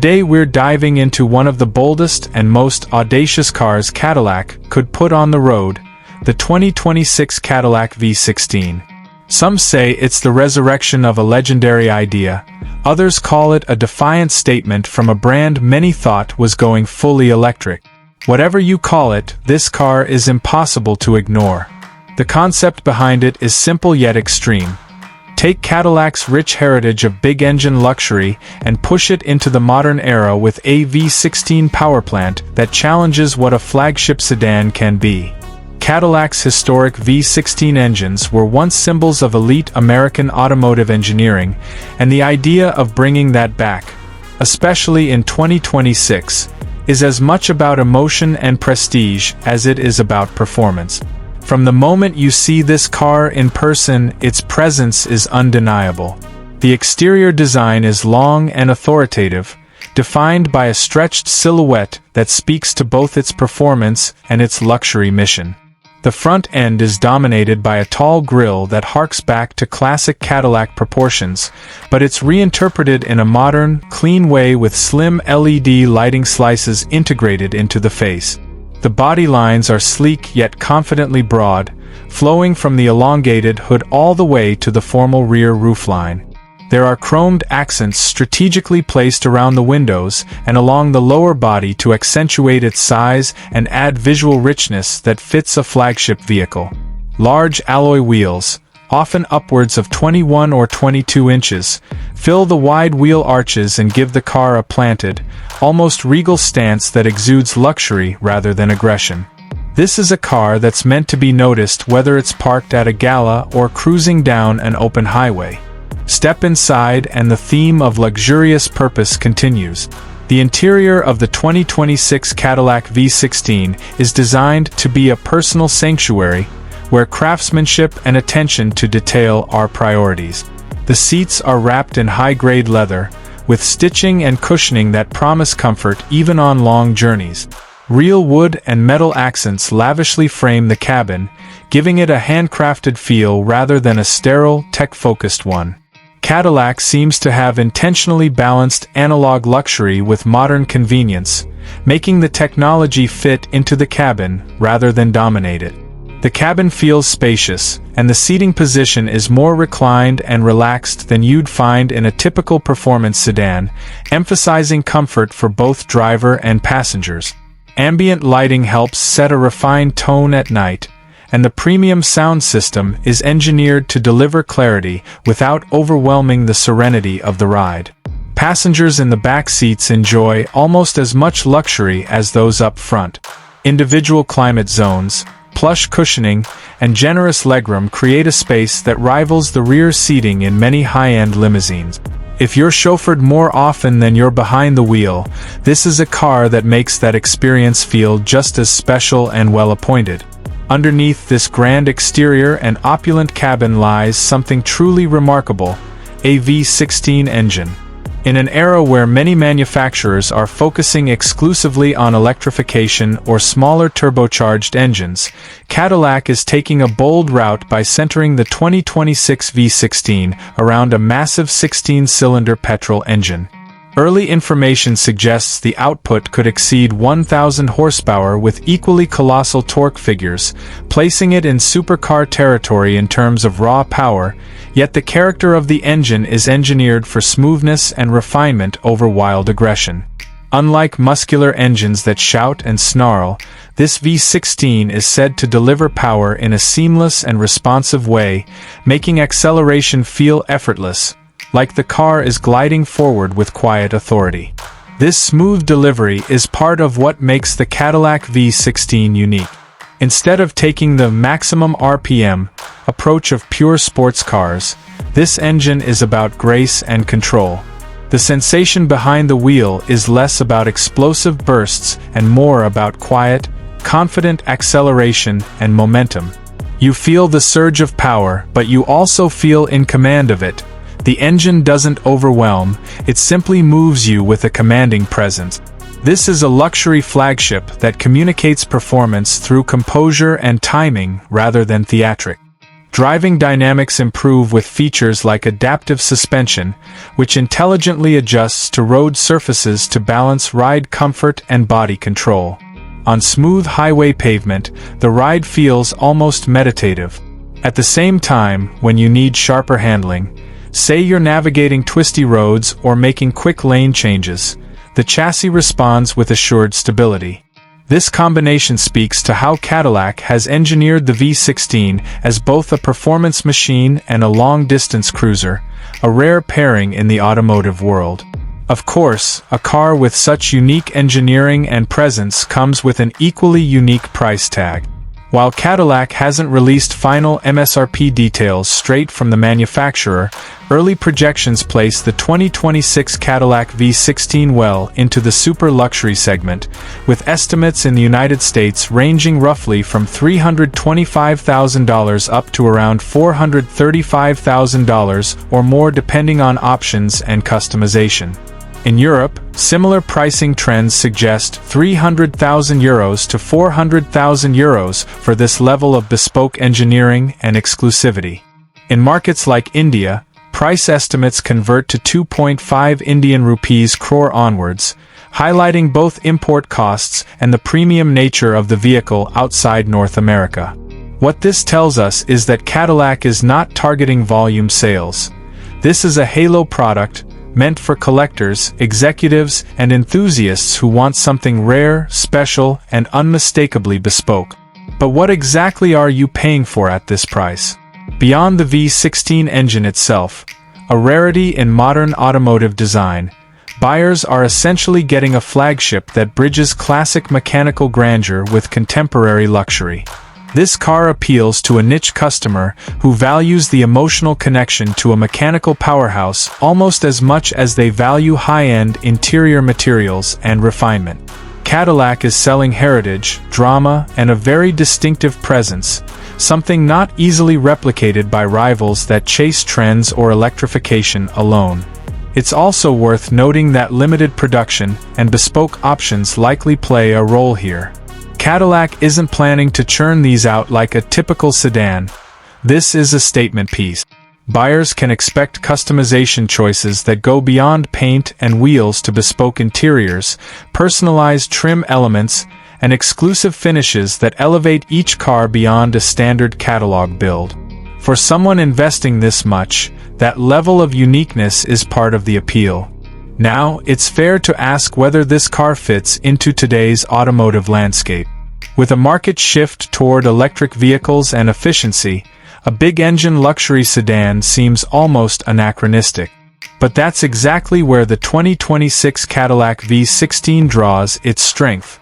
Today we're diving into one of the boldest and most audacious cars Cadillac could put on the road, the 2026 Cadillac V16. Some say it's the resurrection of a legendary idea, others call it a defiant statement from a brand many thought was going fully electric. Whatever you call it, this car is impossible to ignore. The concept behind it is simple yet extreme. Take Cadillac's rich heritage of big-engine luxury and push it into the modern era with a V16 powerplant that challenges what a flagship sedan can be. Cadillac's historic V16 engines were once symbols of elite American automotive engineering, and the idea of bringing that back, especially in 2026, is as much about emotion and prestige as it is about performance. From the moment you see this car in person, its presence is undeniable. The exterior design is long and authoritative, defined by a stretched silhouette that speaks to both its performance and its luxury mission. The front end is dominated by a tall grille that harks back to classic Cadillac proportions, but it's reinterpreted in a modern, clean way with slim LED lighting slices integrated into the face. The body lines are sleek yet confidently broad, flowing from the elongated hood all the way to the formal rear roofline. There are chromed accents strategically placed around the windows and along the lower body to accentuate its size and add visual richness that fits a flagship vehicle. Large alloy wheels, often upwards of 21 or 22 inches, fill the wide wheel arches and give the car a planted, almost regal stance that exudes luxury rather than aggression. This is a car that's meant to be noticed whether it's parked at a gala or cruising down an open highway. Step inside and the theme of luxurious purpose continues. The interior of the 2026 Cadillac V16 is designed to be a personal sanctuary, where craftsmanship and attention to detail are priorities. The seats are wrapped in high-grade leather, with stitching and cushioning that promise comfort even on long journeys. Real wood and metal accents lavishly frame the cabin, giving it a handcrafted feel rather than a sterile, tech-focused one. Cadillac seems to have intentionally balanced analog luxury with modern convenience, making the technology fit into the cabin rather than dominate it. The cabin feels spacious, and the seating position is more reclined and relaxed than you'd find in a typical performance sedan, emphasizing comfort for both driver and passengers. Ambient lighting helps set a refined tone at night, and the premium sound system is engineered to deliver clarity without overwhelming the serenity of the ride. Passengers in the back seats enjoy almost as much luxury as those up front. Individual climate zones, plush cushioning, and generous legroom create a space that rivals the rear seating in many high-end limousines. If you're chauffeured more often than you're behind the wheel, this is a car that makes that experience feel just as special and well-appointed. Underneath this grand exterior and opulent cabin lies something truly remarkable: a V16 engine. In an era where many manufacturers are focusing exclusively on electrification or smaller turbocharged engines, Cadillac is taking a bold route by centering the 2026 V16 around a massive 16-cylinder petrol engine. Early information suggests the output could exceed 1,000 horsepower with equally colossal torque figures, placing it in supercar territory in terms of raw power, yet the character of the engine is engineered for smoothness and refinement over wild aggression. Unlike muscular engines that shout and snarl, this V16 is said to deliver power in a seamless and responsive way, making acceleration feel effortless, like the car is gliding forward with quiet authority. This smooth delivery is part of what makes the Cadillac V16 unique. Instead of taking the maximum RPM approach of pure sports cars, this engine is about grace and control. The sensation behind the wheel is less about explosive bursts and more about quiet, confident acceleration and momentum. You feel the surge of power, but you also feel in command of it. The engine doesn't overwhelm, it simply moves you with a commanding presence. This is a luxury flagship that communicates performance through composure and timing rather than theatrics. Driving dynamics improve with features like adaptive suspension, which intelligently adjusts to road surfaces to balance ride comfort and body control. On smooth highway pavement, the ride feels almost meditative. At the same time, when you need sharper handling, say you're navigating twisty roads or making quick lane changes, the chassis responds with assured stability. This combination speaks to how Cadillac has engineered the V16 as both a performance machine and a long-distance cruiser, a rare pairing in the automotive world. Of course, a car with such unique engineering and presence comes with an equally unique price tag. While Cadillac hasn't released final MSRP details straight from the manufacturer, early projections place the 2026 Cadillac V16 well into the super luxury segment, with estimates in the United States ranging roughly from $325,000 up to around $435,000 or more depending on options and customization. In Europe, similar pricing trends suggest €300,000 to €400,000 for this level of bespoke engineering and exclusivity. In markets like India, price estimates convert to 2.5 Indian rupees crore onwards, highlighting both import costs and the premium nature of the vehicle outside North America. What this tells us is that Cadillac is not targeting volume sales. This is a halo product, meant for collectors, executives, and enthusiasts who want something rare, special, and unmistakably bespoke. But what exactly are you paying for at this price? Beyond the V16 engine itself, a rarity in modern automotive design, buyers are essentially getting a flagship that bridges classic mechanical grandeur with contemporary luxury. This car appeals to a niche customer who values the emotional connection to a mechanical powerhouse almost as much as they value high-end interior materials and refinement. Cadillac is selling heritage, drama, and a very distinctive presence, something not easily replicated by rivals that chase trends or electrification alone. It's also worth noting that limited production and bespoke options likely play a role here. Cadillac isn't planning to churn these out like a typical sedan. This is a statement piece. Buyers can expect customization choices that go beyond paint and wheels to bespoke interiors, personalized trim elements, and exclusive finishes that elevate each car beyond a standard catalog build. For someone investing this much, that level of uniqueness is part of the appeal. Now, it's fair to ask whether this car fits into today's automotive landscape. With a market shift toward electric vehicles and efficiency, a big-engine luxury sedan seems almost anachronistic. But that's exactly where the 2026 Cadillac V16 draws its strength.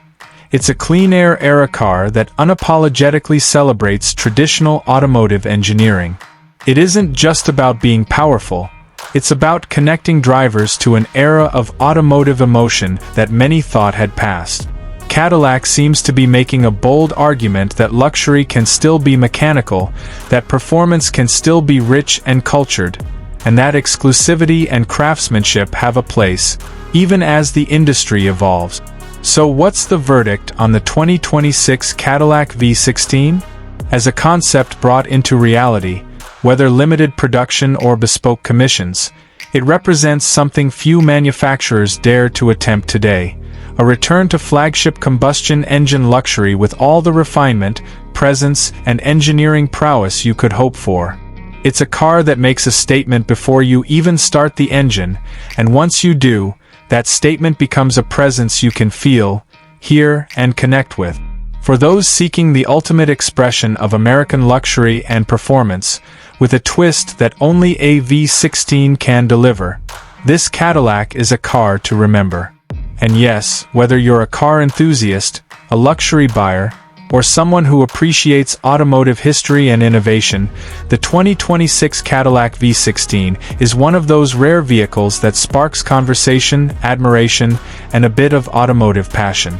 It's a clean air era car that unapologetically celebrates traditional automotive engineering. It isn't just about being powerful. It's about connecting drivers to an era of automotive emotion that many thought had passed. Cadillac seems to be making a bold argument that luxury can still be mechanical, that performance can still be rich and cultured, and that exclusivity and craftsmanship have a place, even as the industry evolves. So what's the verdict on the 2026 Cadillac V16? As a concept brought into reality, whether limited production or bespoke commissions, it represents something few manufacturers dare to attempt today: a return to flagship combustion engine luxury with all the refinement, presence, and engineering prowess you could hope for. It's a car that makes a statement before you even start the engine, and once you do, that statement becomes a presence you can feel, hear, and connect with. For those seeking the ultimate expression of American luxury and performance, with a twist that only a V16 can deliver, this Cadillac is a car to remember. And yes, whether you're a car enthusiast, a luxury buyer, or someone who appreciates automotive history and innovation, the 2026 Cadillac V16 is one of those rare vehicles that sparks conversation, admiration, and a bit of automotive passion.